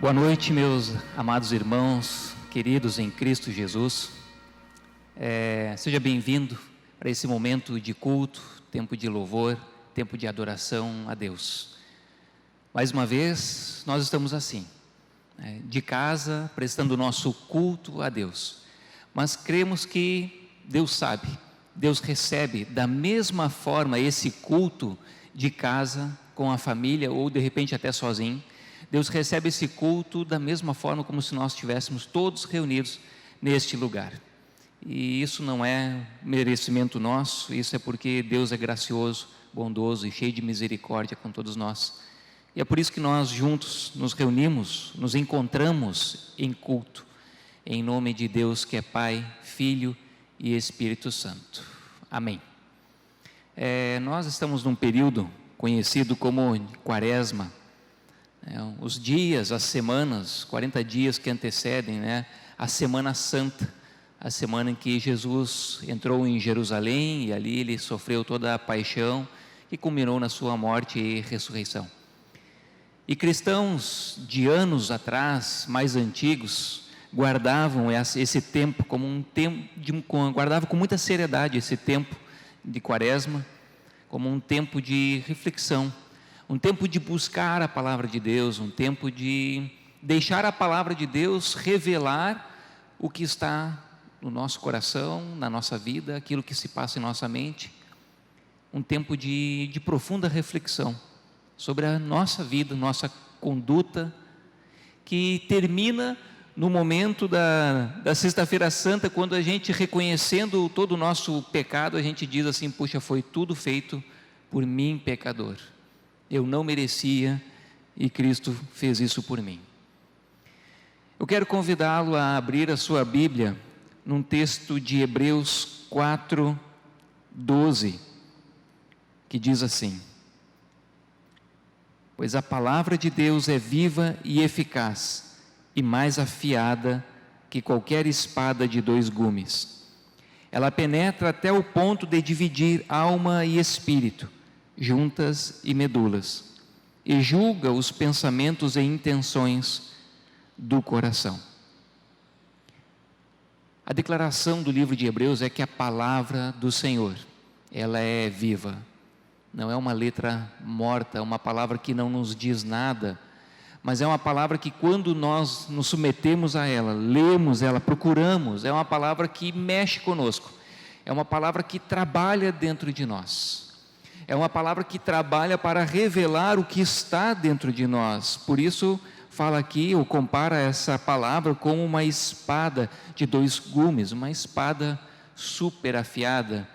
Boa noite, meus amados irmãos, queridos em Cristo Jesus. Seja bem-vindo para esse momento de culto, tempo de louvor, tempo de adoração a Deus. Mais uma vez, nós estamos assim, de casa, prestando o nosso culto a Deus. Mas cremos que Deus sabe, Deus recebe da mesma forma esse culto de casa, com a família ou de repente até sozinho. Deus recebe esse culto da mesma forma como se nós estivéssemos todos reunidos neste lugar. E isso não é merecimento nosso, isso é porque Deus é gracioso, bondoso e cheio de misericórdia com todos nós. E é por isso que nós juntos nos reunimos, nos encontramos em culto, em nome de Deus que é Pai, Filho e Espírito Santo. Amém. Nós estamos num período conhecido como Quaresma. Os dias, as semanas, 40 dias que antecedem, a Semana Santa, a semana em que Jesus entrou em Jerusalém e ali ele sofreu toda a paixão que culminou na sua morte e ressurreição. E cristãos de anos atrás, mais antigos, guardavam esse tempo como um tempo, guardavam com muita seriedade esse tempo de Quaresma, como um tempo de reflexão, um tempo de buscar a palavra de Deus, um tempo de deixar a palavra de Deus revelar o que está no nosso coração, na nossa vida, aquilo que se passa em nossa mente, um tempo de profunda reflexão sobre a nossa vida, nossa conduta, que termina no momento da Sexta-feira Santa, quando a gente, reconhecendo todo o nosso pecado, a gente diz assim: puxa, foi tudo feito por mim, pecador. Eu não merecia e Cristo fez isso por mim. Eu quero convidá-lo a abrir a sua Bíblia num texto de Hebreus 4:12, que diz assim: pois a palavra de Deus é viva e eficaz e mais afiada que qualquer espada de dois gumes. Ela penetra até o ponto de dividir alma e espírito, juntas e medulas, e julga os pensamentos e intenções do coração. A declaração do livro de Hebreus é que a palavra do Senhor, ela é viva, não é uma letra morta, é uma palavra que não nos diz nada, mas é uma palavra que quando nós nos submetemos a ela, lemos ela, procuramos, é uma palavra que mexe conosco, é uma palavra que trabalha dentro de nós. É uma palavra que trabalha para revelar o que está dentro de nós. Por isso, fala aqui, ou compara essa palavra com uma espada de dois gumes, uma espada super afiada,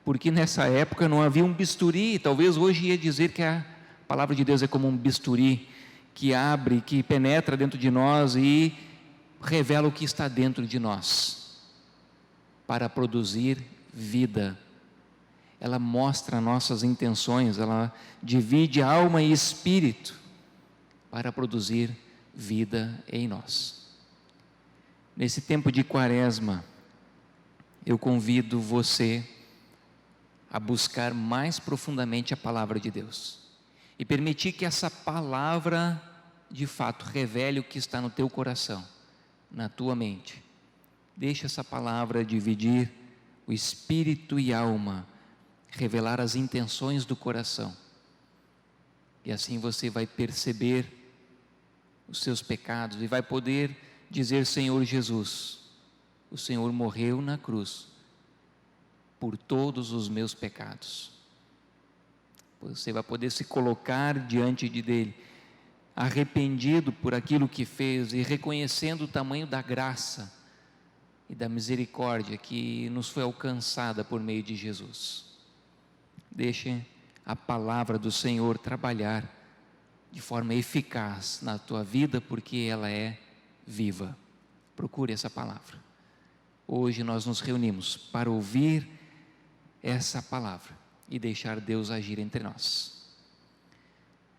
porque nessa época não havia um bisturi. Talvez hoje ia dizer que a palavra de Deus é como um bisturi, que abre, que penetra dentro de nós e revela o que está dentro de nós, para produzir vida. Ela mostra nossas intenções, ela divide alma e espírito para produzir vida em nós. Nesse tempo de Quaresma, eu convido você a buscar mais profundamente a palavra de Deus e permitir que essa palavra de fato revele o que está no teu coração, na tua mente. Deixa essa palavra dividir o espírito e alma, revelar as intenções do coração, e assim você vai perceber os seus pecados e vai poder dizer: Senhor Jesus, o Senhor morreu na cruz por todos os meus pecados. Você vai poder se colocar diante dele, arrependido por aquilo que fez e reconhecendo o tamanho da graça e da misericórdia que nos foi alcançada por meio de Jesus. Deixe a palavra do Senhor trabalhar de forma eficaz na tua vida, porque ela é viva. Procure essa palavra. Hoje nós nos reunimos para ouvir essa palavra e deixar Deus agir entre nós.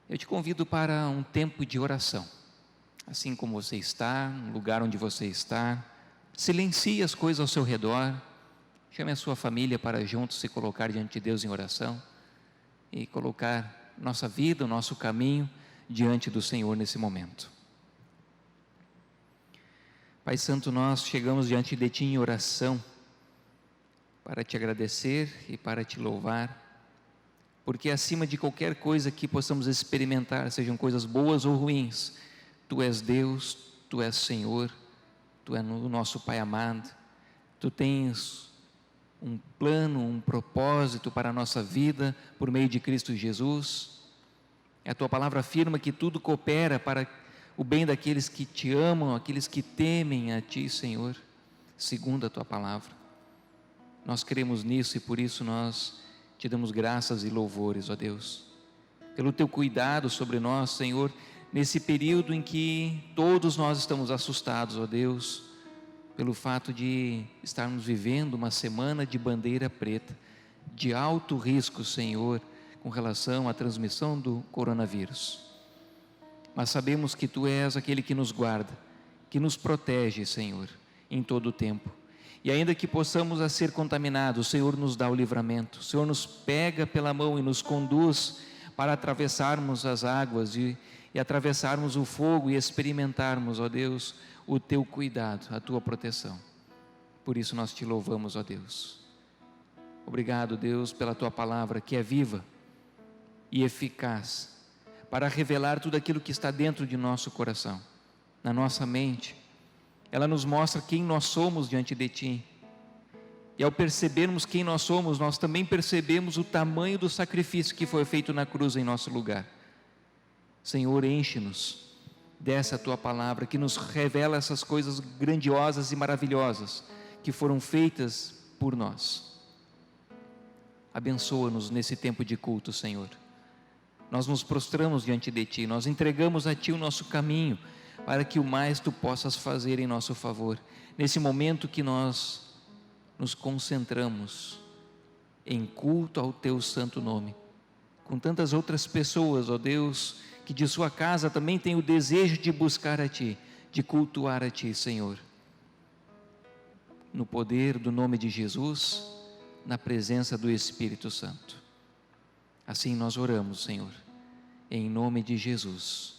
Eu te convido para um tempo de oração. Assim como você está, no lugar onde você está, silencie as coisas ao seu redor. Chame a sua família para juntos se colocar diante de Deus em oração e colocar nossa vida, o nosso caminho diante do Senhor nesse momento. Pai Santo, nós chegamos diante de Ti em oração para Te agradecer e para Te louvar, porque acima de qualquer coisa que possamos experimentar, sejam coisas boas ou ruins, Tu és Deus, Tu és Senhor, Tu és o nosso Pai amado, Tu tens um plano, um propósito para a nossa vida por meio de Cristo Jesus. A Tua palavra afirma que tudo coopera para o bem daqueles que Te amam, aqueles que temem a Ti, Senhor, segundo a Tua palavra. Nós cremos nisso e por isso nós Te damos graças e louvores, ó Deus, pelo Teu cuidado sobre nós, Senhor, nesse período em que todos nós estamos assustados, ó Deus, pelo fato de estarmos vivendo uma semana de bandeira preta, de alto risco, Senhor, com relação à transmissão do coronavírus. Mas sabemos que Tu és aquele que nos guarda, que nos protege, Senhor, em todo o tempo. E ainda que possamos a ser contaminados, o Senhor nos dá o livramento, o Senhor nos pega pela mão e nos conduz para atravessarmos as águas e atravessarmos o fogo e experimentarmos, ó Deus, o Teu cuidado, a Tua proteção. Por isso nós Te louvamos, ó Deus. Obrigado, Deus, pela Tua palavra que é viva e eficaz para revelar tudo aquilo que está dentro de nosso coração, na nossa mente. Ela nos mostra quem nós somos diante de Ti. E ao percebermos quem nós somos, nós também percebemos o tamanho do sacrifício que foi feito na cruz em nosso lugar. Senhor, enche-nos dessa Tua palavra que nos revela essas coisas grandiosas e maravilhosas que foram feitas por nós. Abençoa-nos nesse tempo de culto, Senhor. Nós nos prostramos diante de Ti, nós entregamos a Ti o nosso caminho, para que o mais Tu possas fazer em nosso favor, nesse momento que nós nos concentramos em culto ao Teu santo nome, com tantas outras pessoas, ó Deus, que de sua casa também têm o desejo de buscar a Ti, de cultuar a Ti, Senhor, no poder do nome de Jesus, na presença do Espírito Santo. Assim nós oramos, Senhor, em nome de Jesus.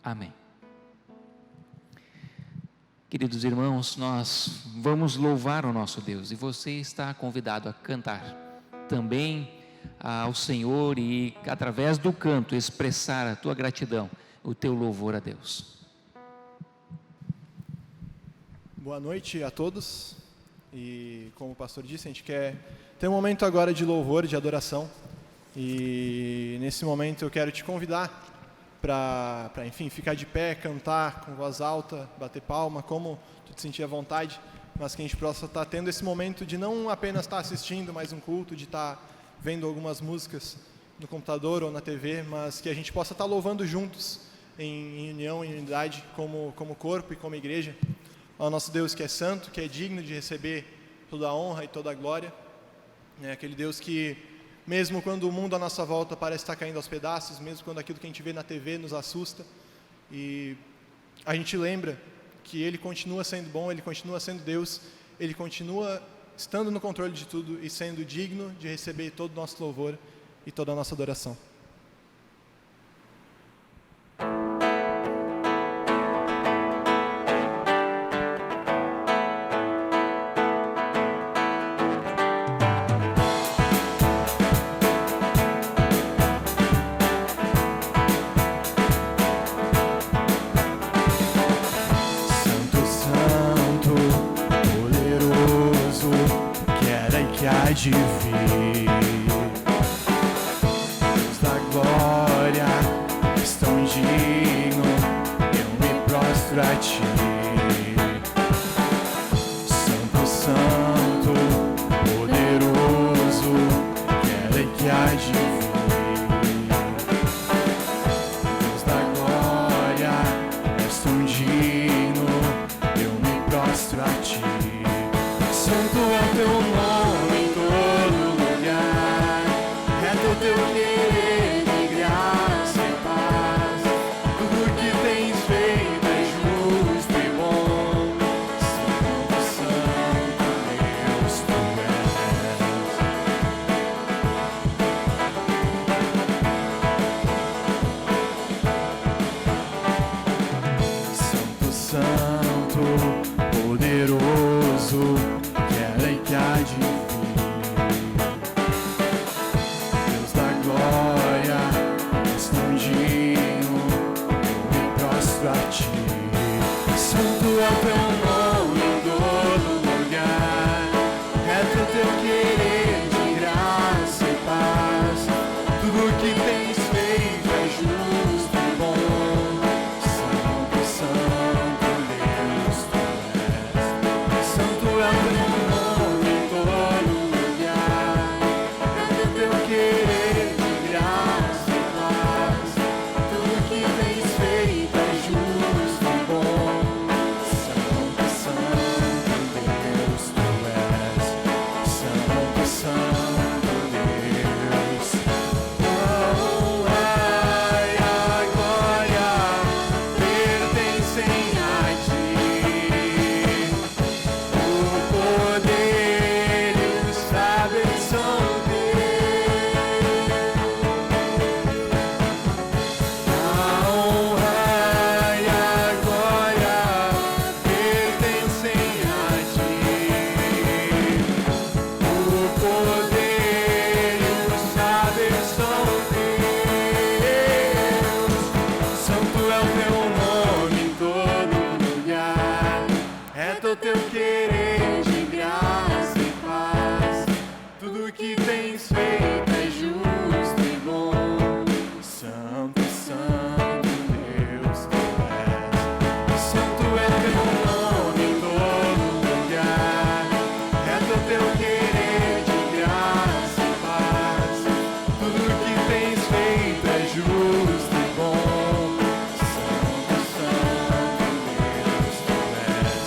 Amém. Queridos irmãos, nós vamos louvar o nosso Deus e você está convidado a cantar também ao Senhor e através do canto expressar a tua gratidão, o teu louvor a Deus. Boa noite a todos e como o pastor disse, a gente quer ter um momento agora de louvor, de adoração. E nesse momento eu quero te convidar para enfim, ficar de pé, cantar com voz alta, bater palma, como tu te sentir à vontade, mas que a gente possa estar tendo esse momento de não apenas estar assistindo mais um culto, de estar vendo algumas músicas no computador ou na TV, mas que a gente possa estar louvando juntos, em união, em unidade, como corpo e como igreja, ao nosso Deus que é santo, que é digno de receber toda a honra e toda a glória, aquele Deus que mesmo quando o mundo à nossa volta parece estar caindo aos pedaços, mesmo quando aquilo que a gente vê na TV nos assusta, e a gente lembra que Ele continua sendo bom, Ele continua sendo Deus, Ele continua estando no controle de tudo e sendo digno de receber todo o nosso louvor e toda a nossa adoração. De vir, Deus da glória, és tão digno, eu me prostro a Ti. Santo, Santo, poderoso, quero que há de vir. Deus da glória, és tão digno, eu me prostro a Ti. Santo é Teu nome. Teu querer de graça e paz, tudo que tens feito é justo e bom. Santo, Santo Deus, Tu és. Santo, Santo, o que era e que há de vir. Deus da glória, és tão digno, eu me prostro a ti. Santo é o teu nome em todo lugar, reto o teu querer de graça e paz. Tudo que tens feito é justo e bom. Santo, Santo Deus tu és. Santo é o teu nome em todo lugar, reto o teu querer de graça e paz. Tudo que tens feito é justo e bom. Santo, Santo Deus tu és. Santo, Santo Deus. Oh, ai, a glória pertencem a ti. O poder e o saber são teus. A honra e a glória pertencem a ti. O poder e o saber são teus. Santo é o teu nome em todo lugar, reto o teu querer de graça e paz. Tudo que tens feito é justo e bom. Santo, Santo Deus tu és. Santo é o teu nome em todo lugar, reto o teu querer de graça e paz. Tudo que tens feito é justo e bom. Santo, Santo Deus tu és.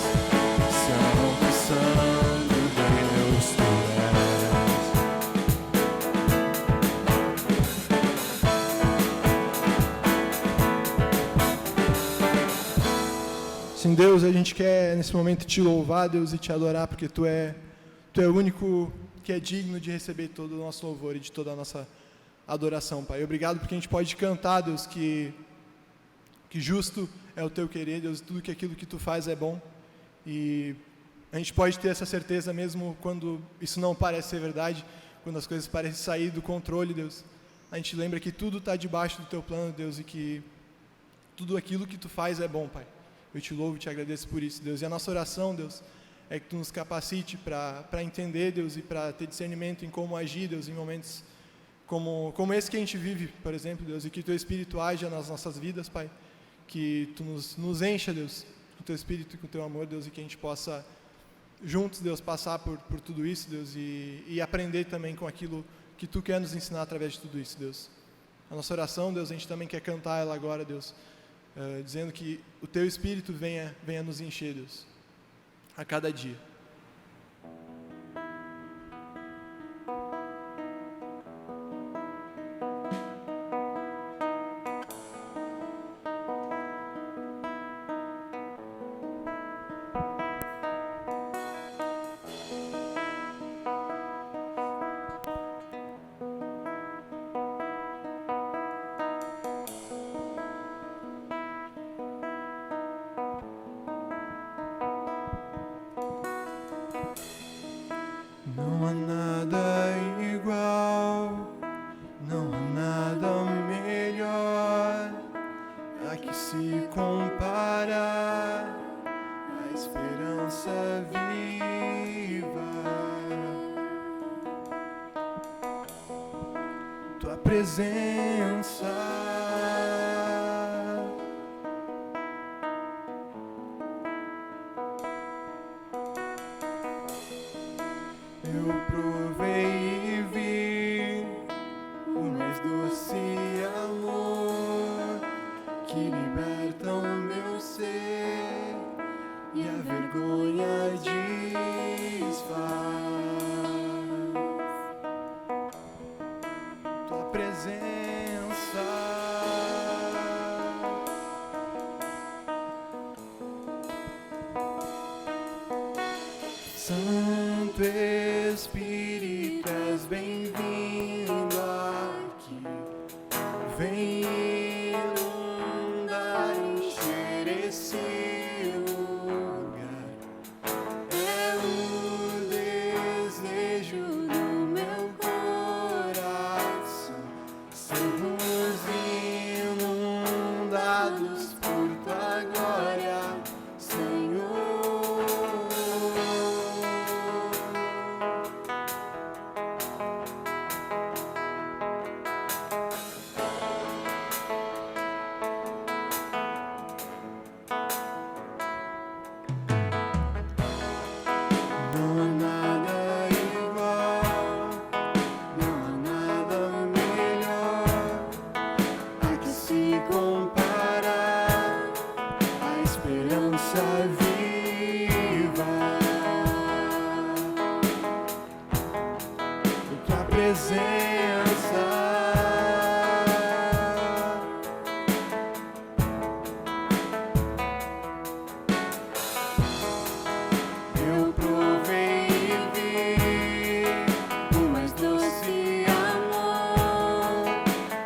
Santo, Santo Deus tu és. Sim, Deus, a gente quer nesse momento te louvar, Deus, e te adorar, porque Tu é o único que é digno de receber todo o nosso louvor e de toda a nossa adoração, Pai. Obrigado porque a gente pode cantar, Deus, que justo é o Teu querer, Deus, tudo que aquilo que Tu faz é bom. E a gente pode ter essa certeza mesmo quando isso não parece ser verdade, quando as coisas parecem sair do controle, Deus. A gente lembra que tudo está debaixo do Teu plano, Deus, e que tudo aquilo que Tu faz é bom, Pai. Eu te louvo e te agradeço por isso, Deus. E a nossa oração, Deus, é que Tu nos capacite para entender, Deus, e para ter discernimento em como agir, Deus, em momentos como esse que a gente vive, por exemplo, Deus, e que Teu Espírito haja nas nossas vidas, Pai. Que Tu nos encha, Deus, com o Teu Espírito e com o Teu amor, Deus, e que a gente possa juntos, Deus, passar por tudo isso, Deus, e aprender também com aquilo que Tu quer nos ensinar através de tudo isso, Deus. A nossa oração, Deus, a gente também quer cantar ela agora, Deus, dizendo que o Teu Espírito venha nos encher, Deus, a cada dia. Não há nada igual, não há nada melhor a que se compara a esperança viva. Tua presença, eu provei e vi o mais doce amor que liberta o meu ser e a vergonha desfaz. Tua presença, Santo Espírito, és bem-vindo aqui. Vem inundar, encher esse lugar. É o presença. Eu provei e vi o mais doce amor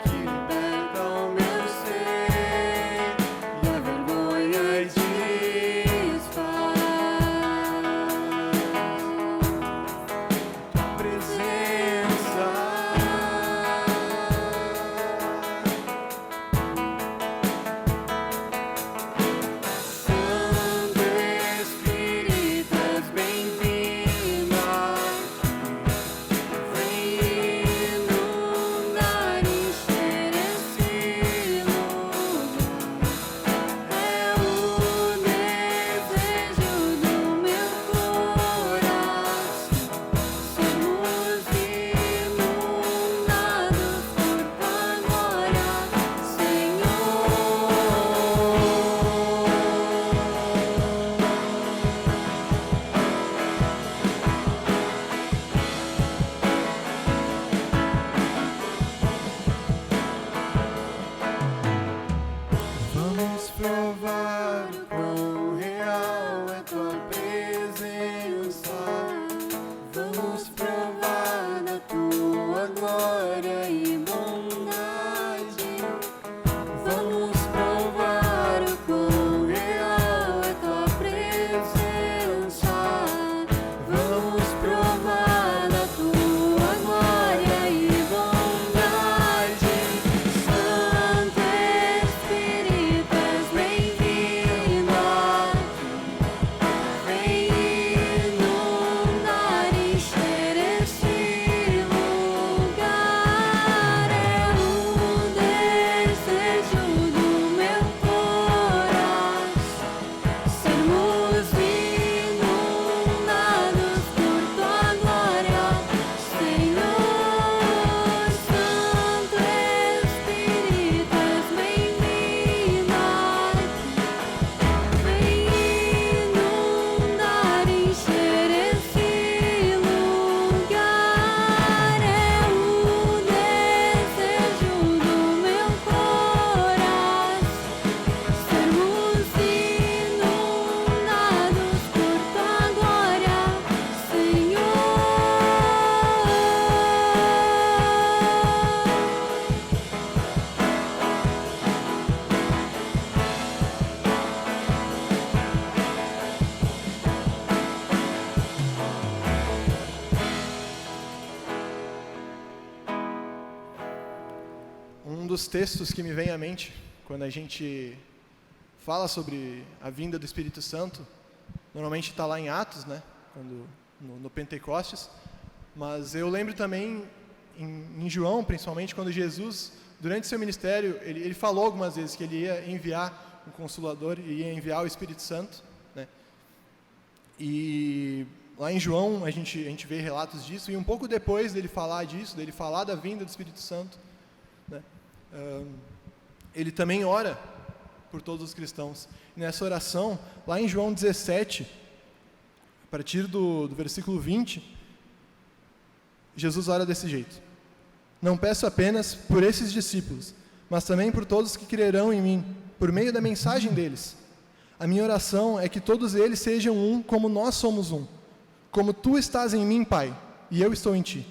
que liberta o meu ser e a vergonha desfaz. Tua presença, Santo Espírito, és bem-vindo aqui. Vem inundar e encher esse lugar. É o desejo do meu coração sermos inundados por tua glória, Senhor. Vamos provar o quão real é tua presença. Vamos provar da tua glória e bondade. Vamos provar o quão real é tua presença. Vamos provar da tua glória e bondade. Santo Espírito, és bem-vindo aqui. Vem inundar e encher esse lugar. É o desejo do meu coração sermos inundados por tua glória, Senhor. Santo Espírito, és bem-vindo aqui. Vem inundar e encher esse lugar. É o desejo do meu coração sermos inundados por tua glória, Senhor. Um dos textos que me vem à mente quando a gente fala sobre a vinda do Espírito Santo, normalmente está lá em Atos, né? No Pentecostes, mas eu lembro também em João, principalmente, quando Jesus, durante seu ministério, ele falou algumas vezes que ele ia enviar um Consolador, ia enviar o Espírito Santo, né? E lá em João a gente vê relatos disso, e um pouco depois dele falar disso, dele falar da vinda do Espírito Santo, né? Ele também ora por todos os cristãos. E nessa oração, lá em João 17, a partir do versículo 20, Jesus ora desse jeito: não peço apenas por esses discípulos, mas também por todos que crerão em mim, por meio da mensagem deles. A minha oração é que todos eles sejam um como nós somos um, como tu estás em mim, Pai, e eu estou em ti.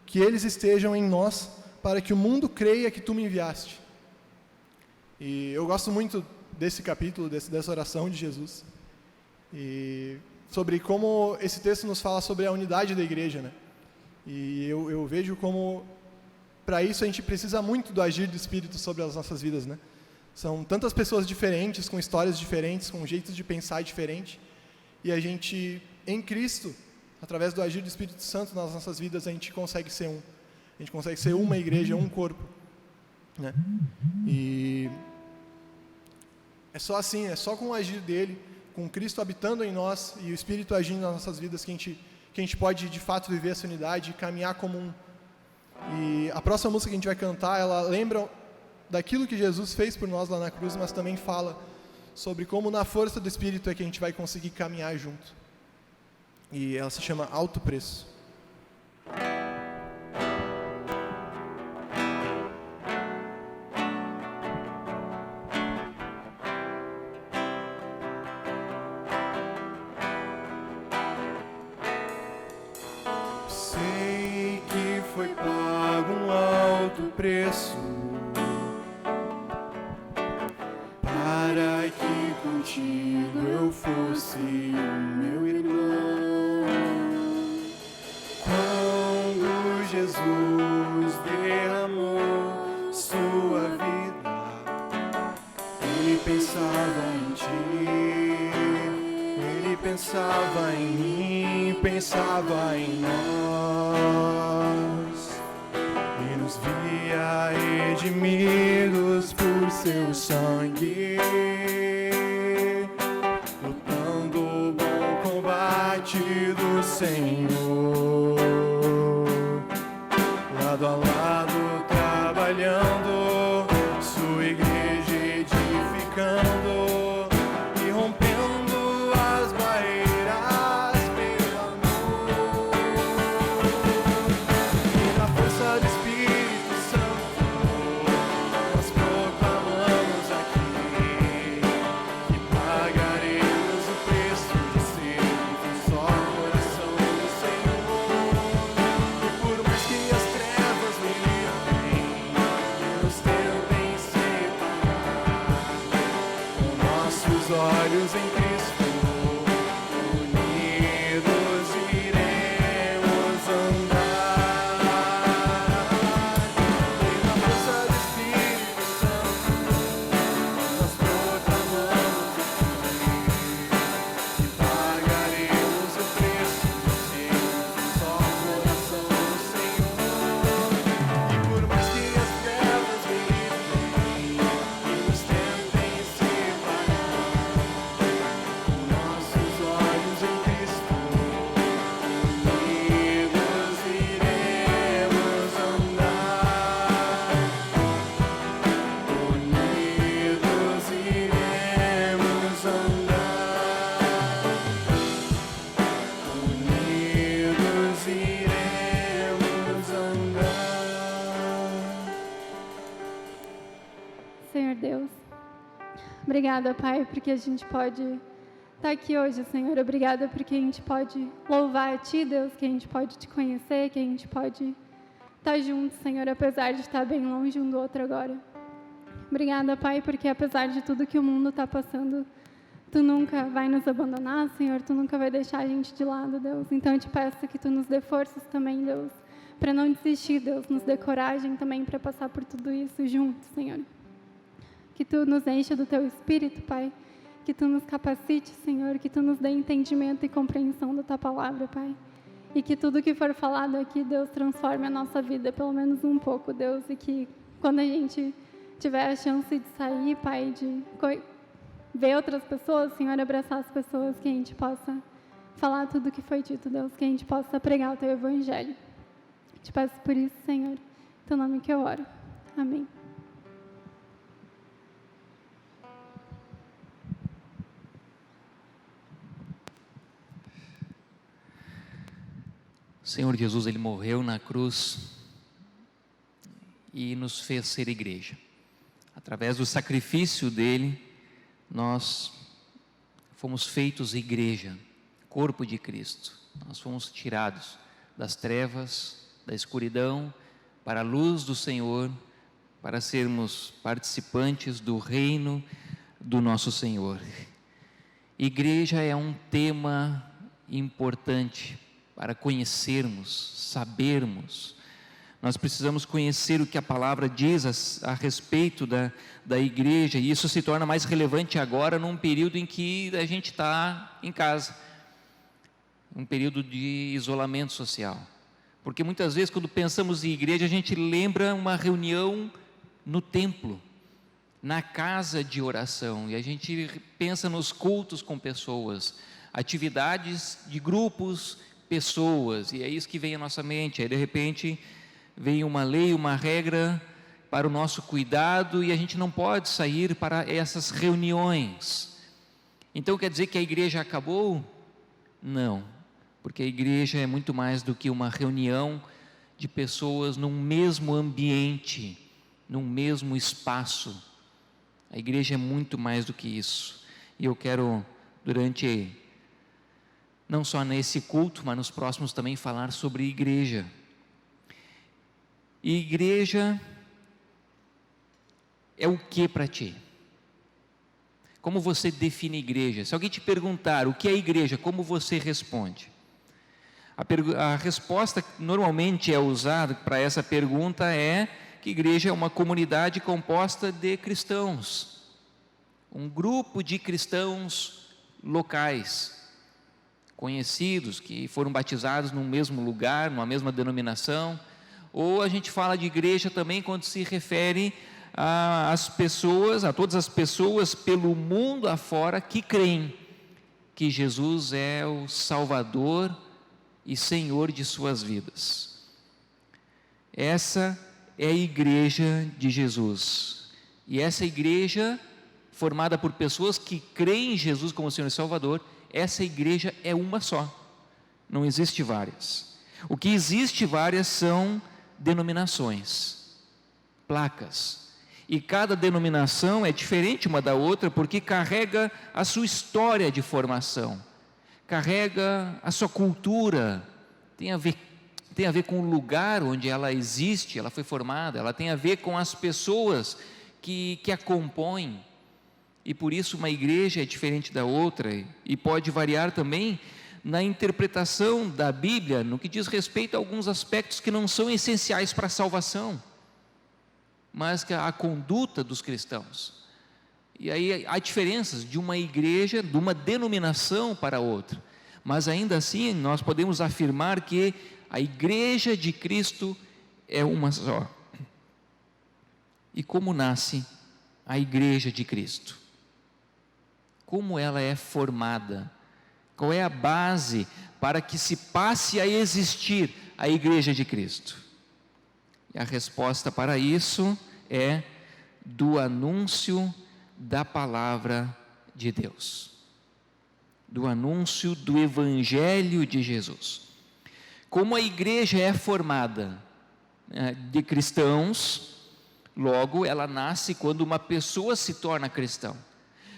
Que eles estejam em nós, para que o mundo creia que tu me enviaste. E eu gosto muito desse capítulo, dessa oração de Jesus, e sobre como esse texto nos fala sobre a unidade da igreja, né? E eu vejo como, para isso, a gente precisa muito do agir do Espírito sobre as nossas vidas, né? São tantas pessoas diferentes, com histórias diferentes, com jeitos de pensar diferente, e a gente, em Cristo, através do agir do Espírito Santo nas nossas vidas, a gente consegue ser um. A gente consegue ser uma igreja, um corpo, né? E é só assim, é só com o agir dele, com Cristo habitando em nós e o Espírito agindo nas nossas vidas que a gente pode de fato viver essa unidade e caminhar como um. E a próxima música que a gente vai cantar, ela lembra daquilo que Jesus fez por nós lá na cruz, mas também fala sobre como na força do Espírito é que a gente vai conseguir caminhar junto. E ela se chama Alto Preço. preço para que contigo eu fosse o meu irmão. Quando Jesus derramou sua vida, Ele pensava em ti, Ele pensava em mim, pensava em nós, e nos via redimidos por seu sangue, lutando o bom combate do Senhor, lado a lado trabalhando, sua igreja edificando e rompendo as barreiras pelo amor. E na força do Espírito Santo nós proclamamos aqui que pagaremos o preço de sermos um só coração do Senhor. E por mais que as trevas me livrem e nos tentem separar, com nossos olhos em Cristo unidos iremos andar. E na força do Espírito Santo nós proclamamos que pagaremos o preço de sermos um só coração do Senhor. E por mais que as trevas me livrem e nos tentem separar, com nossos olhos em Cristo unidos iremos andar. Unidos iremos andar. Unidos iremos andar. Senhor Deus, obrigada, Pai, porque a gente pode estar aqui hoje, Senhor. Obrigada porque a gente pode louvar a Ti, Deus, que a gente pode Te conhecer, que a gente pode estar junto, Senhor, apesar de estar bem longe um do outro agora. Obrigada, Pai, porque apesar de tudo que o mundo está passando, Tu nunca vai nos abandonar, Senhor. Tu nunca vai deixar a gente de lado, Deus. Então eu Te peço que Tu nos dê forças também, Deus, para não desistir, Deus. Nos dê coragem também para passar por tudo isso juntos, Senhor. Que Tu nos encha do Teu Espírito, Pai. Que Tu nos capacite, Senhor. Que Tu nos dê entendimento e compreensão da Tua palavra, Pai. E que tudo que for falado aqui, Deus, transforme a nossa vida, pelo menos um pouco, Deus. E que quando a gente tiver a chance de sair, Pai, de ver outras pessoas, Senhor, abraçar as pessoas, que a gente possa falar tudo o que foi dito, Deus. Que a gente possa pregar o Teu Evangelho. Te peço por isso, Senhor. Em Teu nome que eu oro. Amém. O Senhor Jesus, Ele morreu na cruz e nos fez ser igreja. Através do sacrifício dEle, nós fomos feitos igreja, corpo de Cristo. Nós fomos tirados das trevas, da escuridão, para a luz do Senhor, para sermos participantes do reino do nosso Senhor. Igreja é um tema importante para conhecermos, sabermos. Nós precisamos conhecer o que a palavra diz a respeito da igreja, e isso se torna mais relevante agora num período em que a gente está em casa, um período de isolamento social, porque muitas vezes quando pensamos em igreja a gente lembra uma reunião no templo, na casa de oração, e a gente pensa nos cultos com pessoas, atividades de grupos, pessoas, e é isso que vem à nossa mente. Aí de repente vem uma lei, uma regra para o nosso cuidado, e a gente não pode sair para essas reuniões. Então quer dizer que a igreja acabou? Não, porque a igreja é muito mais do que uma reunião de pessoas num mesmo ambiente, num mesmo espaço. A igreja é muito mais do que isso, e eu quero, durante, não só nesse culto, mas nos próximos também, falar sobre igreja. E igreja é o que para ti? Como você define igreja? Se alguém te perguntar o que é igreja, como você responde? A resposta que normalmente é usada para essa pergunta é que igreja é uma comunidade composta de cristãos, um grupo de cristãos locais, conhecidos, que foram batizados no mesmo lugar, numa mesma denominação. Ou a gente fala de igreja também quando se refere às pessoas, a todas as pessoas pelo mundo afora que creem que Jesus é o Salvador e Senhor de suas vidas. Essa é a igreja de Jesus. E essa igreja, formada por pessoas que creem em Jesus como Senhor e Salvador, essa igreja é uma só. Não existe várias. O que existe várias são denominações, placas. E cada denominação é diferente uma da outra porque carrega a sua história de formação, carrega a sua cultura, tem a ver com o lugar onde ela existe, ela foi formada, ela tem a ver com as pessoas que a compõem. E por isso uma igreja é diferente da outra e pode variar também na interpretação da Bíblia, no que diz respeito a alguns aspectos que não são essenciais para a salvação, mas que a conduta dos cristãos. E aí há diferenças de uma igreja, de uma denominação para outra, mas ainda assim nós podemos afirmar que a igreja de Cristo é uma só. E como nasce a igreja de Cristo? Como ela é formada? Qual é a base para que se passe a existir a igreja de Cristo? E a resposta para isso é do anúncio da palavra de Deus, do anúncio do Evangelho de Jesus. Como a igreja é formada de cristãos, logo ela nasce quando uma pessoa se torna cristão.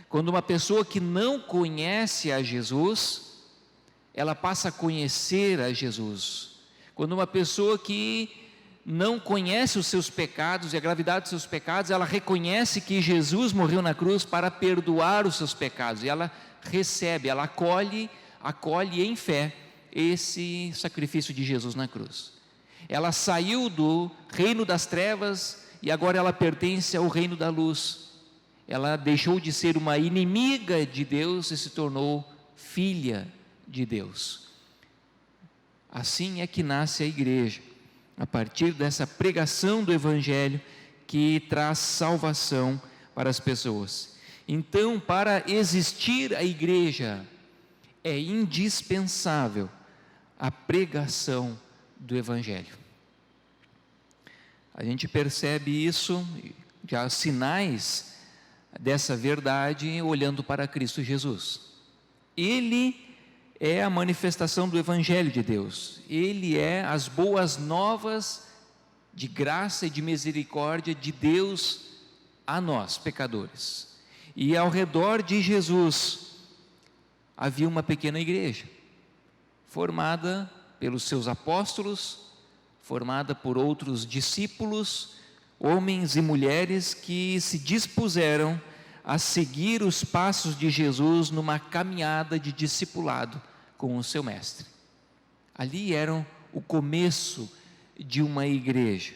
Quando uma pessoa que não conhece a Jesus, ela passa a conhecer a Jesus. Quando uma pessoa que não conhece os seus pecados e a gravidade dos seus pecados, ela reconhece que Jesus morreu na cruz para perdoar os seus pecados, e ela recebe, ela acolhe em fé esse sacrifício de Jesus na cruz. Ela saiu do reino das trevas e agora ela pertence ao reino da luz. Ela deixou de ser uma inimiga de Deus e se tornou filha de Deus. Assim é que nasce a igreja, a partir dessa pregação do Evangelho que traz salvação para as pessoas. Então, para existir a igreja, é indispensável a pregação do Evangelho. A gente percebe isso, já sinais dessa verdade, olhando para Cristo Jesus. Ele é a manifestação do Evangelho de Deus. Ele é as boas novas de graça e de misericórdia de Deus a nós, pecadores. E ao redor de Jesus havia uma pequena igreja, formada pelos seus apóstolos, formada por outros discípulos, homens e mulheres que se dispuseram a seguir os passos de Jesus numa caminhada de discipulado com o seu mestre. Ali era o começo de uma igreja.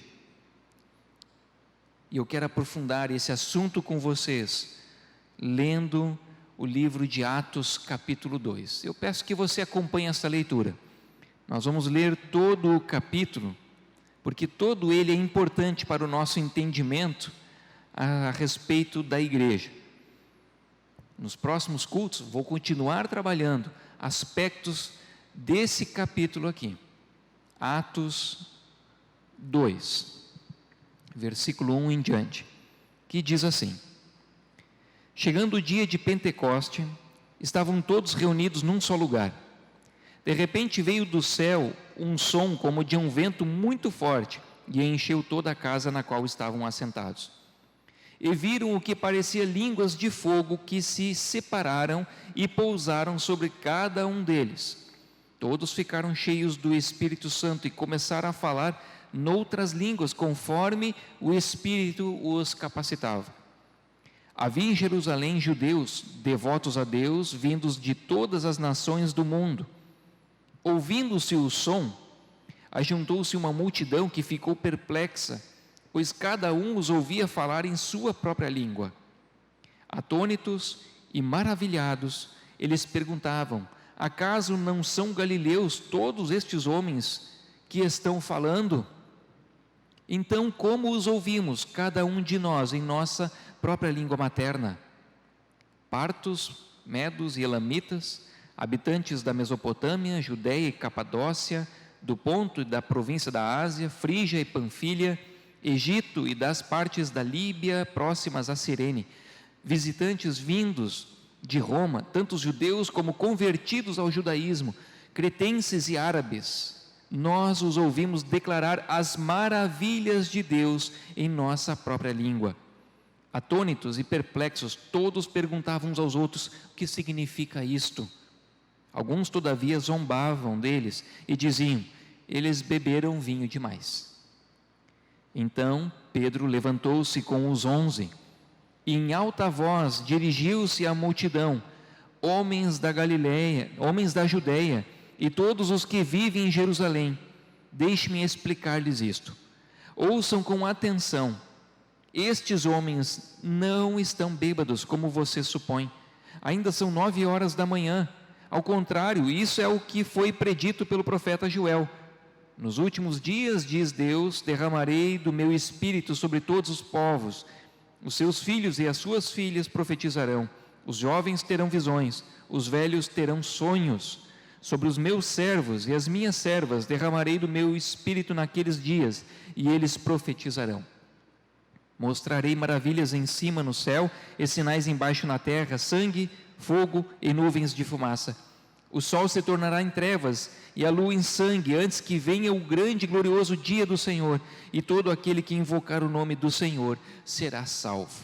E eu quero aprofundar esse assunto com vocês, lendo o livro de Atos, capítulo 2. Eu peço que você acompanhe essa leitura. Nós vamos ler todo o capítulo, porque todo ele é importante para o nosso entendimento a respeito da igreja. Nos próximos cultos, vou continuar trabalhando aspectos desse capítulo aqui. Atos 2, versículo 1 em diante, que diz assim: chegando o dia de Pentecoste, estavam todos reunidos num só lugar. De repente veio do céu um som como de um vento muito forte e encheu toda a casa na qual estavam assentados. E viram o que parecia línguas de fogo que se separaram e pousaram sobre cada um deles. Todos ficaram cheios do Espírito Santo e começaram a falar noutras línguas, conforme o Espírito os capacitava. Havia em Jerusalém judeus devotos a Deus, vindos de todas as nações do mundo. Ouvindo-se o som, ajuntou-se uma multidão que ficou perplexa, pois cada um os ouvia falar em sua própria língua. Atônitos e maravilhados, eles perguntavam: acaso não são galileus todos estes homens que estão falando? Então, como os ouvimos, cada um de nós, em nossa própria língua materna? Partos, medos e elamitas, habitantes da Mesopotâmia, Judéia e Capadócia, do Ponto e da província da Ásia, Frígia e Panfilha, Egito e das partes da Líbia próximas a Cirene, visitantes vindos de Roma, tanto judeus como convertidos ao judaísmo, cretenses e árabes, nós os ouvimos declarar as maravilhas de Deus em nossa própria língua. Atônitos e perplexos, todos perguntavam uns aos outros: o que significa isto? Alguns, todavia, zombavam deles e diziam: eles beberam vinho demais. Então Pedro levantou-se com os 11 e em alta voz dirigiu-se à multidão: homens da Galileia, homens da Judeia e todos os que vivem em Jerusalém, deixe-me explicar-lhes isto. Ouçam com atenção. Estes homens não estão bêbados, como você supõe. Ainda são 9 horas da manhã. Ao contrário, isso é o que foi predito pelo profeta Joel. Nos últimos dias, diz Deus, derramarei do meu espírito sobre todos os povos. Os seus filhos e as suas filhas profetizarão. Os jovens terão visões. Os velhos terão sonhos. Sobre os meus servos e as minhas servas derramarei do meu espírito naqueles dias, e eles profetizarão. Mostrarei maravilhas em cima no céu e sinais embaixo na terra, sangue, fogo e nuvens de fumaça. O sol se tornará em trevas e a lua em sangue, antes que venha o grande e glorioso dia do Senhor, e todo aquele que invocar o nome do Senhor será salvo.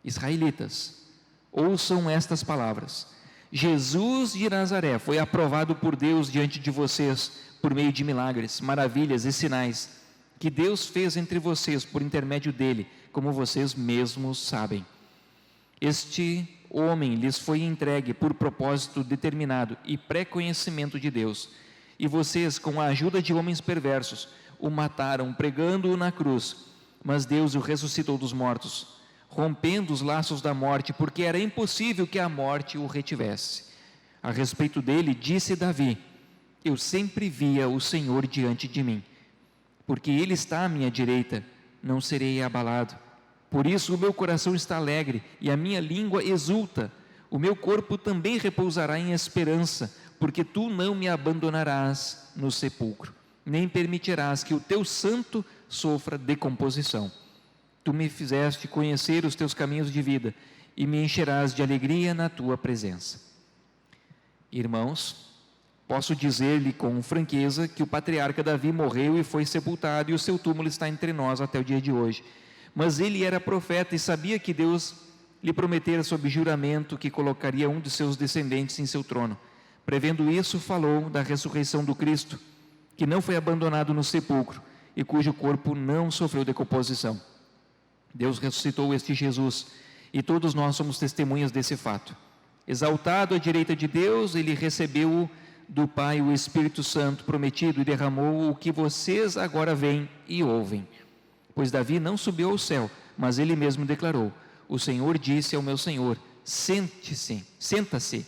Israelitas, ouçam estas palavras. Jesus de Nazaré foi aprovado por Deus diante de vocês por meio de milagres, maravilhas e sinais que Deus fez entre vocês por intermédio dele, como vocês mesmos sabem. Este homem lhes foi entregue por propósito determinado e pré-conhecimento de Deus, e vocês, com a ajuda de homens perversos, o mataram pregando-o na cruz, mas Deus o ressuscitou dos mortos, rompendo os laços da morte, porque era impossível que a morte o retivesse. A respeito dele, disse Davi: eu sempre via o Senhor diante de mim, porque ele está à minha direita, não serei abalado. Por isso o meu coração está alegre e a minha língua exulta. O meu corpo também repousará em esperança, porque tu não me abandonarás no sepulcro, nem permitirás que o teu santo sofra decomposição. Tu me fizeste conhecer os teus caminhos de vida e me encherás de alegria na tua presença. Irmãos, posso dizer-lhe com franqueza que o patriarca Davi morreu e foi sepultado, e o seu túmulo está entre nós até o dia de hoje. Mas ele era profeta e sabia que Deus lhe prometera sob juramento que colocaria um de seus descendentes em seu trono. Prevendo isso, falou da ressurreição do Cristo, que não foi abandonado no sepulcro e cujo corpo não sofreu decomposição. Deus ressuscitou este Jesus, e todos nós somos testemunhas desse fato. Exaltado à direita de Deus, ele recebeu do Pai o Espírito Santo prometido e derramou o que vocês agora veem e ouvem. Pois Davi não subiu ao céu, mas ele mesmo declarou: o Senhor disse ao meu Senhor: senta-te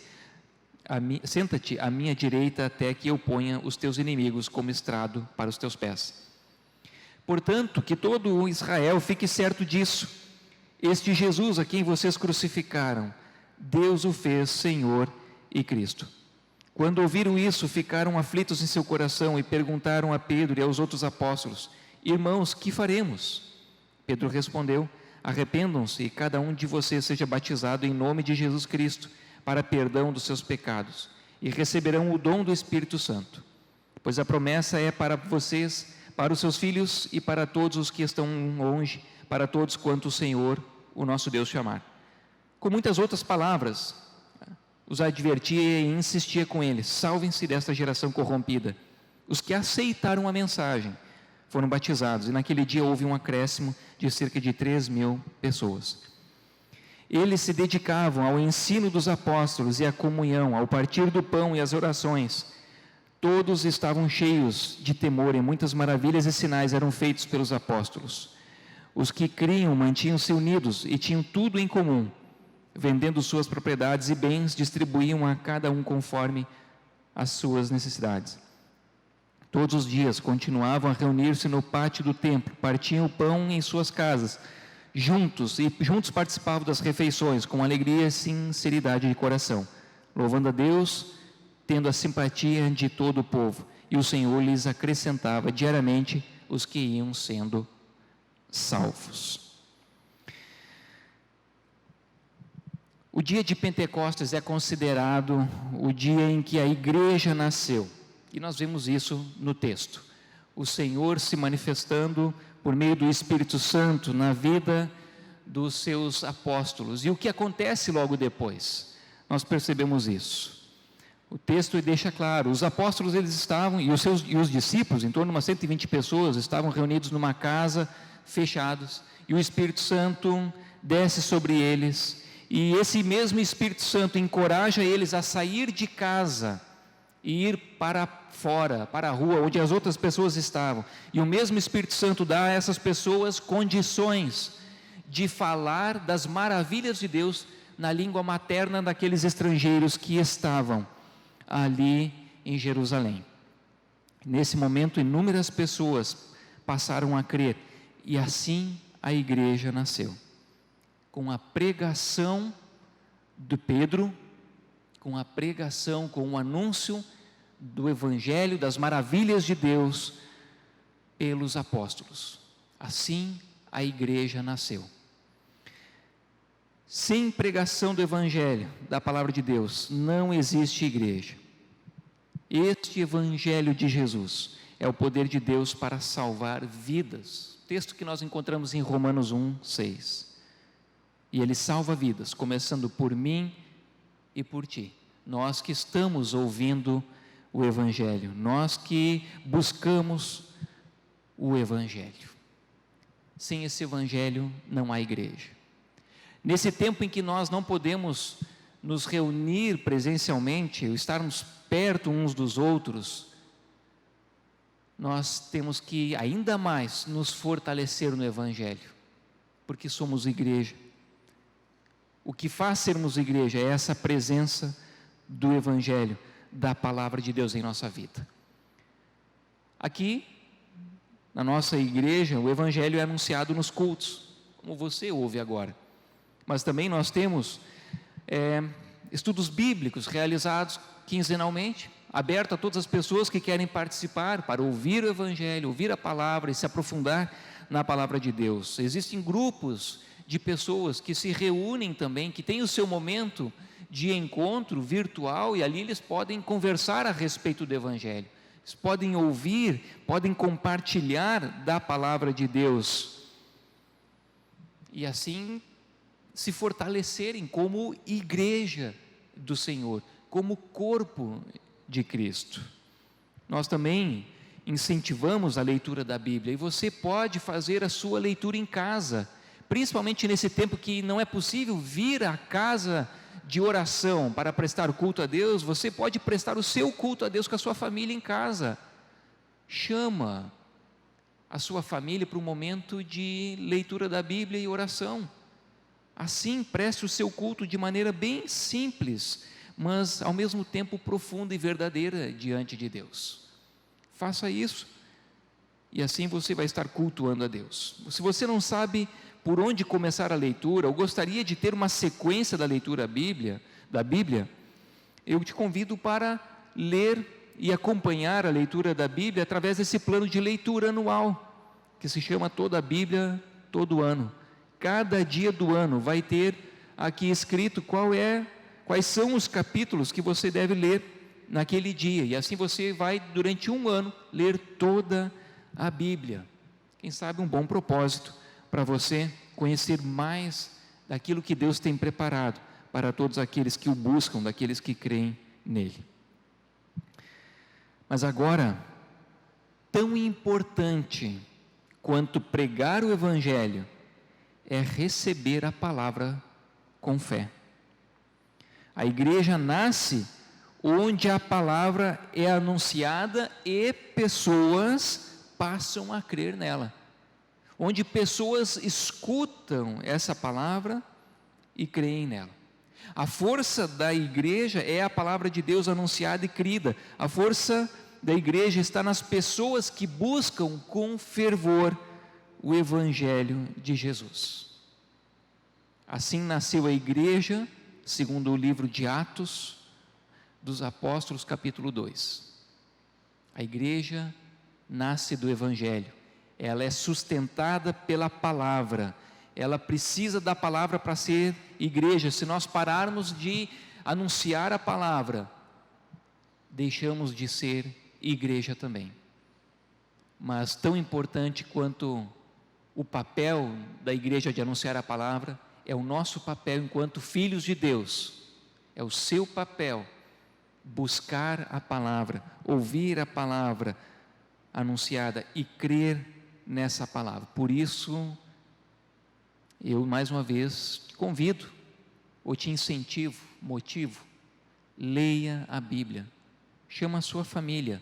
à minha direita até que eu ponha os teus inimigos como estrado para os teus pés. Portanto, que todo o Israel fique certo disso: este Jesus a quem vocês crucificaram, Deus o fez Senhor e Cristo. Quando ouviram isso, ficaram aflitos em seu coração e perguntaram a Pedro e aos outros apóstolos: irmãos, que faremos? Pedro respondeu: arrependam-se e cada um de vocês seja batizado em nome de Jesus Cristo para perdão dos seus pecados, e receberão o dom do Espírito Santo. Pois a promessa é para vocês, para os seus filhos e para todos os que estão longe, para todos quanto o Senhor, o nosso Deus, chamar. Com muitas outras palavras, os advertia e insistia com eles: salvem-se desta geração corrompida. Os que aceitaram a mensagem foram batizados, e naquele dia houve um acréscimo de cerca de 3.000 pessoas. Eles se dedicavam ao ensino dos apóstolos e à comunhão, ao partir do pão e às orações. Todos estavam cheios de temor, e muitas maravilhas e sinais eram feitos pelos apóstolos. Os que criam mantinham-se unidos e tinham tudo em comum. Vendendo suas propriedades e bens, distribuíam a cada um conforme as suas necessidades. Todos os dias continuavam a reunir-se no pátio do templo, partiam o pão em suas casas, juntos participavam das refeições, com alegria e sinceridade de coração, louvando a Deus, tendo a simpatia de todo o povo. E o Senhor lhes acrescentava diariamente os que iam sendo salvos. O dia de Pentecostes é considerado o dia em que a igreja nasceu. E nós vemos isso no texto. O Senhor se manifestando por meio do Espírito Santo na vida dos seus apóstolos. E o que acontece logo depois? Nós percebemos isso. O texto deixa claro, os apóstolos eles estavam, e os discípulos, em torno de umas 120 pessoas, estavam reunidos numa casa, fechados, e o Espírito Santo desce sobre eles, e esse mesmo Espírito Santo encoraja eles a sair de casa e ir para fora, para a rua, onde as outras pessoas estavam. E o mesmo Espírito Santo dá a essas pessoas condições de falar das maravilhas de Deus na língua materna daqueles estrangeiros que estavam ali em Jerusalém. Nesse momento, inúmeras pessoas passaram a crer, e assim a igreja nasceu. Com a pregação de Pedro, com a pregação, com o anúncio do Evangelho, das maravilhas de Deus, pelos apóstolos. Assim a igreja nasceu. Sem pregação do Evangelho, da palavra de Deus, não existe igreja. Este Evangelho de Jesus é o poder de Deus para salvar vidas. Texto que nós encontramos em Romanos 1:6. E ele salva vidas, começando por mim e por ti. Nós que estamos ouvindo o Evangelho, nós que buscamos o Evangelho. Sem esse Evangelho não há igreja. Nesse tempo em que nós não podemos nos reunir presencialmente, estarmos perto uns dos outros, nós temos que ainda mais nos fortalecer no Evangelho, porque somos igreja. O que faz sermos igreja é essa presença do Evangelho, da palavra de Deus em nossa vida. Aqui, na nossa igreja, o Evangelho é anunciado nos cultos, como você ouve agora. Mas também nós temos estudos bíblicos realizados quinzenalmente, aberto a todas as pessoas que querem participar, para ouvir o Evangelho, ouvir a palavra e se aprofundar na palavra de Deus. Existem grupos de pessoas que se reúnem também, que têm o seu momento de encontro virtual, e ali eles podem conversar a respeito do Evangelho. Eles podem ouvir, podem compartilhar da palavra de Deus. E assim se fortalecerem como igreja do Senhor, como corpo de Cristo. Nós também incentivamos a leitura da Bíblia, e você pode fazer a sua leitura em casa, principalmente nesse tempo que não é possível vir à casa de oração para prestar culto a Deus. Você pode prestar o seu culto a Deus com a sua família em casa. Chama a sua família para um momento de leitura da Bíblia e oração. Assim, preste o seu culto de maneira bem simples, mas ao mesmo tempo profunda e verdadeira diante de Deus. Faça isso, e assim você vai estar cultuando a Deus. Se você não sabe por onde começar a leitura, ou gostaria de ter uma sequência da leitura da Bíblia, eu te convido para ler e acompanhar a leitura da Bíblia através desse plano de leitura anual, que se chama Toda a Bíblia, Todo Ano. Cada dia do ano vai ter aqui escrito quais são os capítulos que você deve ler naquele dia, e assim você vai durante um ano ler toda a Bíblia. Quem sabe um bom propósito para você conhecer mais daquilo que Deus tem preparado para todos aqueles que o buscam, daqueles que creem nele. Mas agora, tão importante quanto pregar o Evangelho é receber a palavra com fé. A igreja nasce onde a palavra é anunciada e pessoas passam a crer nela. Onde pessoas escutam essa palavra e creem nela. A força da igreja é a palavra de Deus anunciada e crida. A força da igreja está nas pessoas que buscam com fervor o Evangelho de Jesus. Assim nasceu a igreja, segundo o livro de Atos dos Apóstolos, capítulo 2. A igreja nasce do Evangelho. Ela é sustentada pela palavra. Ela precisa da palavra para ser igreja. Se nós pararmos de anunciar a palavra, deixamos de ser igreja também. Mas tão importante quanto o papel da igreja de anunciar a palavra, é o nosso papel enquanto filhos de Deus. É o seu papel buscar a palavra, ouvir a palavra anunciada e crer nessa palavra. Por isso, eu mais uma vez te convido, ou te incentivo, motivo, leia a Bíblia, chama a sua família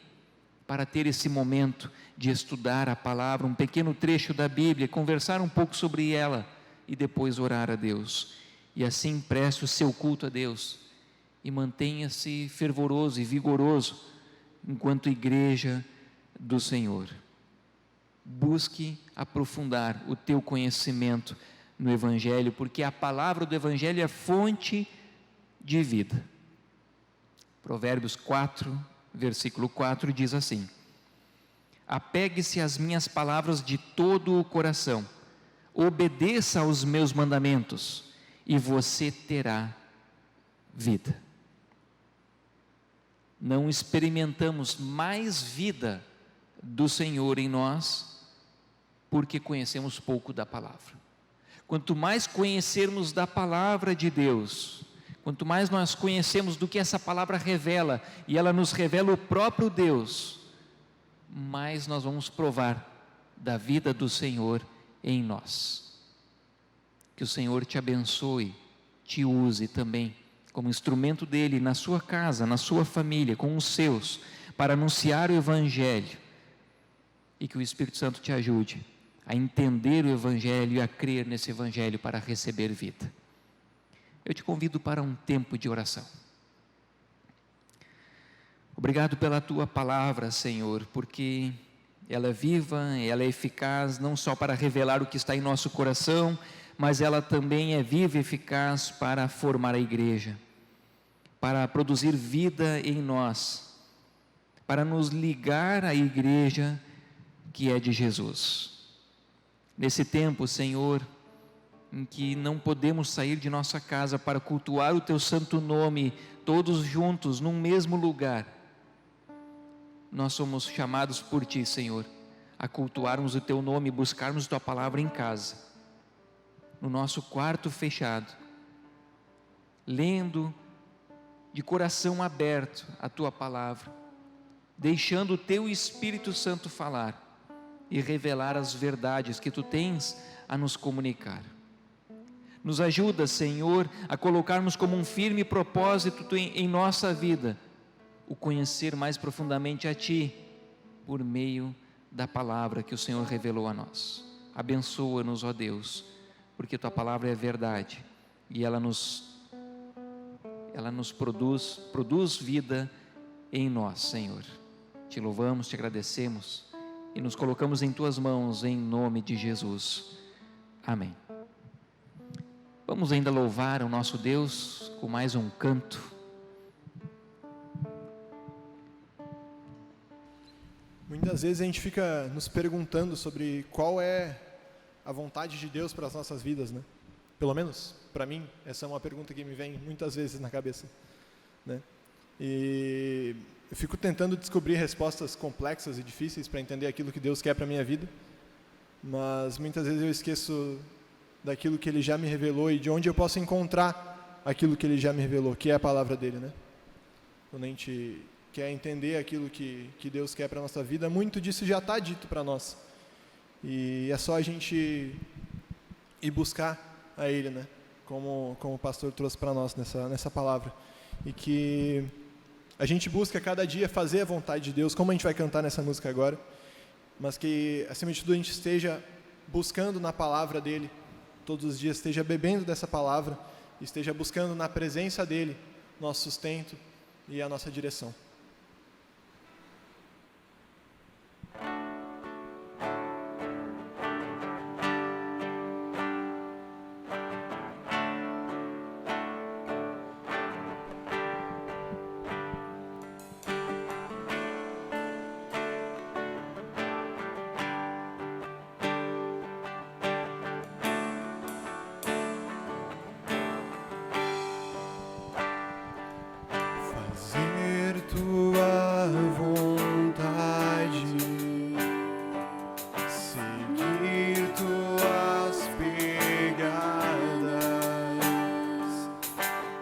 para ter esse momento de estudar a palavra, um pequeno trecho da Bíblia, conversar um pouco sobre ela e depois orar a Deus. E assim preste o seu culto a Deus e mantenha-se fervoroso e vigoroso enquanto igreja do Senhor. Busque aprofundar o teu conhecimento no Evangelho, porque a palavra do Evangelho é fonte de vida. Provérbios 4, versículo 4 diz assim: apegue-se às minhas palavras de todo o coração, obedeça aos meus mandamentos e você terá vida. Não experimentamos mais vida do Senhor em nós porque conhecemos pouco da palavra. Quanto mais conhecermos da palavra de Deus, quanto mais nós conhecemos do que essa palavra revela, e ela nos revela o próprio Deus, mais nós vamos provar da vida do Senhor em nós. Que o Senhor te abençoe, te use também como instrumento dele na sua casa, na sua família, com os seus, para anunciar o Evangelho, e que o Espírito Santo te ajude a entender o Evangelho e a crer nesse Evangelho para receber vida. Eu te convido para um tempo de oração. Obrigado pela tua palavra, Senhor, porque ela é viva, ela é eficaz, não só para revelar o que está em nosso coração, mas ela também é viva e eficaz para formar a igreja, para produzir vida em nós, para nos ligar à igreja que é de Jesus. Nesse tempo, Senhor, em que não podemos sair de nossa casa para cultuar o teu santo nome, todos juntos, num mesmo lugar, nós somos chamados por ti, Senhor, a cultuarmos o teu nome, buscarmos tua palavra em casa, no nosso quarto fechado, lendo de coração aberto a tua palavra, deixando o teu Espírito Santo falar e revelar as verdades que tu tens a nos comunicar. Nos ajuda, Senhor, a colocarmos como um firme propósito em nossa vida o conhecer mais profundamente a Ti por meio da palavra que o Senhor revelou a nós. Abençoa-nos, ó Deus, porque Tua palavra é verdade e ela nos produz vida em nós, Senhor. Te louvamos, te agradecemos e nos colocamos em Tuas mãos, em nome de Jesus. Amém. Vamos ainda louvar o nosso Deus com mais um canto. Muitas vezes a gente fica nos perguntando sobre qual é a vontade de Deus para as nossas vidas, né? Pelo menos, para mim, essa é uma pergunta que me vem muitas vezes na cabeça, né? E eu fico tentando descobrir respostas complexas e difíceis para entender aquilo que Deus quer para a minha vida, mas muitas vezes eu esqueço daquilo que Ele já me revelou e de onde eu posso encontrar aquilo que Ele já me revelou, que é a palavra dEle, né? Quando a gente quer entender aquilo que Deus quer para a nossa vida, muito disso já está dito para nós. E é só a gente ir buscar a Ele, né? Como o pastor trouxe para nós nessa palavra. E que a gente busca cada dia fazer a vontade de Deus, como a gente vai cantar nessa música agora, mas que, acima de tudo, a gente esteja buscando na palavra dEle, todos os dias, esteja bebendo dessa palavra, esteja buscando na presença dEle nosso sustento e a nossa direção. Fazer tua vontade, seguir tuas pegadas,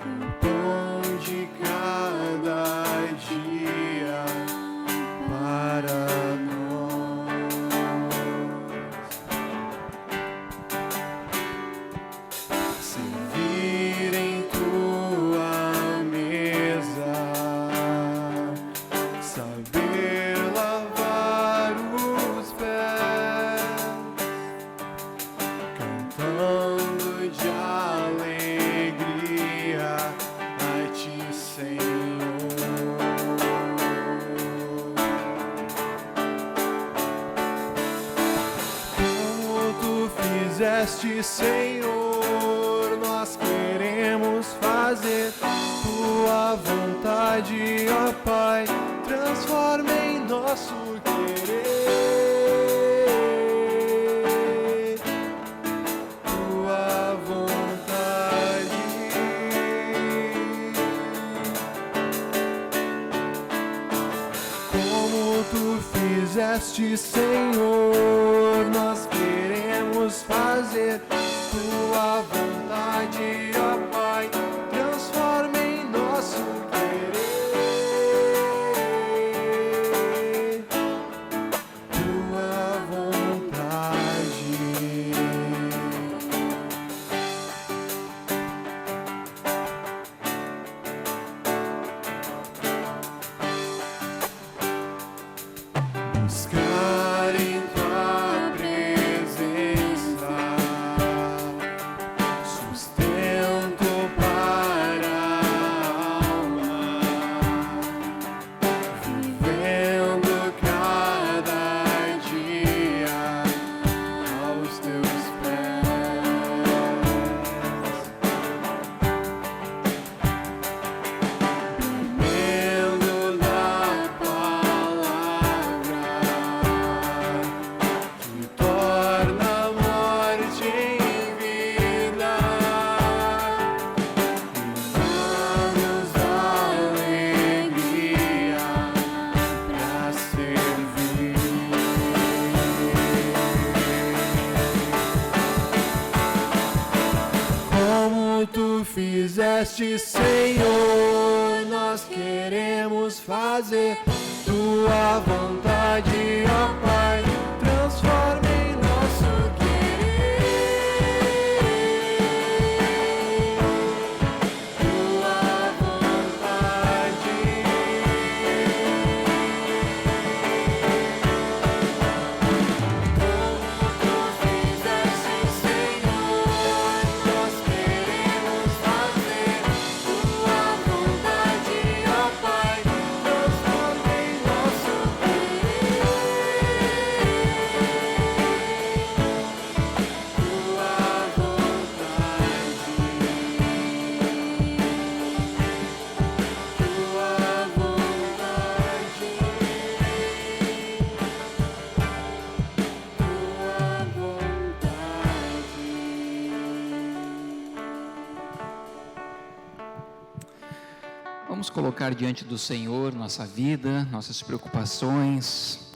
o pão de cada dia para nós, servir em tua mesa, saber lavar os pés, cantando de alegria a ti, Senhor. Como tu fizeste, Senhor, nós queremos fazer tua vontade, ó Pai, transforma em nosso querer tua vontade. Como tu fizeste, Senhor, nós queremos fazer tua vontade, ó Pai, transforma em nosso querer tua vontade. Buscar em tua presença sustento para a alma, vivendo cada dia aos teus pés, bebendo da palavra que torna a morte em vida e dá-nos alegria para servir. Como tu fizeste, Senhor, nós queremos fazer tua vontade, ó Pai, transforma em nosso querer tua vontade. Como tu fizeste, Senhor, nós queremos fazer tua vontade, ó Pai, transforma em nosso Vamos colocar diante do Senhor nossa vida, nossas preocupações,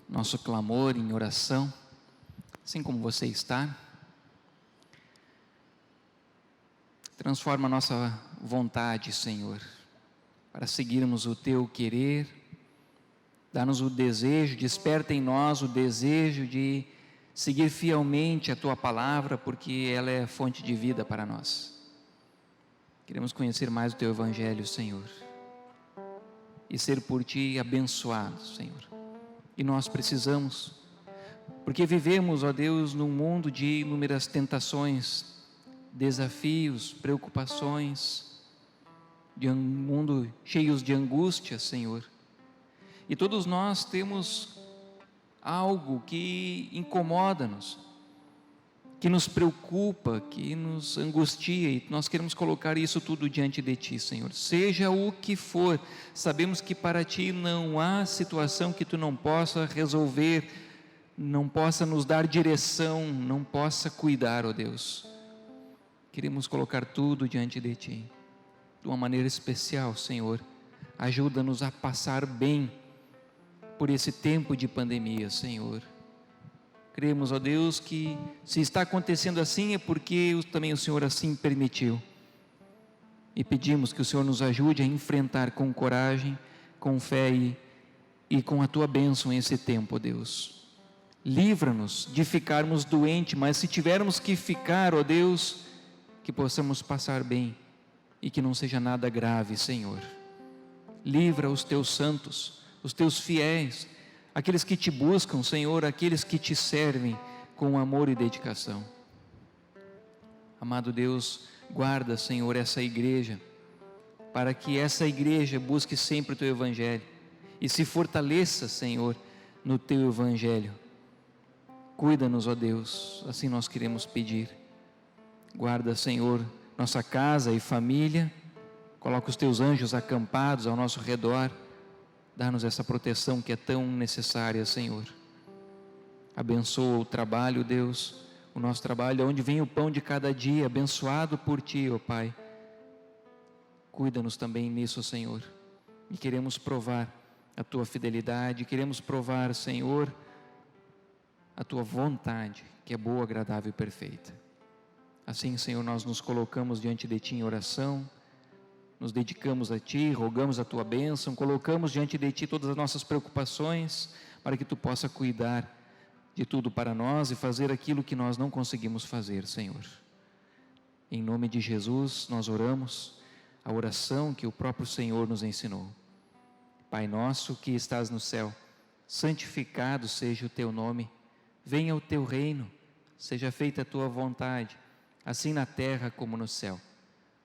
nosso clamor em oração, assim como você está. Transforma a nossa vontade, Senhor, para seguirmos o Teu querer. Dá-nos o desejo, desperta em nós o desejo de seguir fielmente a Tua palavra, porque ela é fonte de vida para nós. Queremos conhecer mais o Teu Evangelho, Senhor, e ser por Ti abençoados, Senhor. E nós precisamos, porque vivemos, ó Deus, num mundo de inúmeras tentações, desafios, preocupações, de um mundo cheio de angústia, Senhor. E todos nós temos algo que incomoda-nos, que nos preocupa, que nos angustia, e nós queremos colocar isso tudo diante de Ti, Senhor. Seja o que for, sabemos que para Ti não há situação que Tu não possa resolver, não possa nos dar direção, não possa cuidar, ó Deus. Queremos colocar tudo diante de Ti, de uma maneira especial, Senhor. Ajuda-nos a passar bem por esse tempo de pandemia, Senhor. Cremos, ó Deus, que se está acontecendo assim é porque também o Senhor assim permitiu. E pedimos que o Senhor nos ajude a enfrentar com coragem, com fé e com a Tua bênção esse tempo, ó Deus. Livra-nos de ficarmos doentes, mas se tivermos que ficar, ó Deus, que possamos passar bem e que não seja nada grave, Senhor. Livra os Teus santos, os Teus fiéis, aqueles que Te buscam, Senhor, aqueles que Te servem com amor e dedicação. Amado Deus, guarda, Senhor, essa igreja, para que essa igreja busque sempre o Teu Evangelho e se fortaleça, Senhor, no Teu Evangelho. Cuida-nos, ó Deus, assim nós queremos pedir. Guarda, Senhor, nossa casa e família, coloca os Teus anjos acampados ao nosso redor. Dá-nos essa proteção que é tão necessária, Senhor. Abençoa o trabalho, Deus, o nosso trabalho, onde vem o pão de cada dia, abençoado por Ti, ó Pai. Cuida-nos também nisso, Senhor. E queremos provar a Tua fidelidade, queremos provar, Senhor, a Tua vontade, que é boa, agradável e perfeita. Assim, Senhor, nós nos colocamos diante de Ti em oração, nos dedicamos a Ti, rogamos a Tua bênção, colocamos diante de Ti todas as nossas preocupações, para que Tu possa cuidar de tudo para nós e fazer aquilo que nós não conseguimos fazer, Senhor. Em nome de Jesus, nós oramos a oração que o próprio Senhor nos ensinou. Pai nosso que estás no céu, santificado seja o Teu nome, venha o Teu reino, seja feita a Tua vontade, assim na terra como no céu.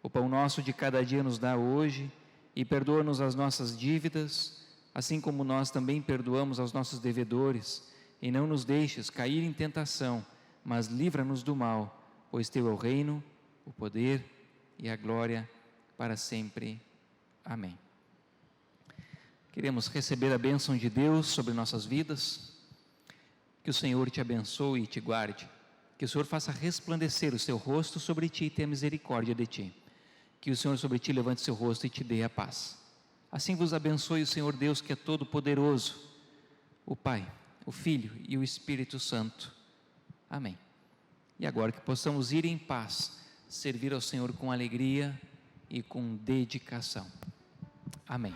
O pão nosso de cada dia nos dá hoje, e perdoa-nos as nossas dívidas, assim como nós também perdoamos aos nossos devedores, e não nos deixes cair em tentação, mas livra-nos do mal, pois Teu é o reino, o poder e a glória para sempre. Amém. Queremos receber a bênção de Deus sobre nossas vidas. Que o Senhor te abençoe e te guarde. Que o Senhor faça resplandecer o seu rosto sobre ti e tenha misericórdia de ti. Que o Senhor sobre ti levante seu rosto e te dê a paz. Assim vos abençoe o Senhor Deus, que é todo poderoso, o Pai, o Filho e o Espírito Santo. Amém. E agora que possamos ir em paz, servir ao Senhor com alegria e com dedicação. Amém.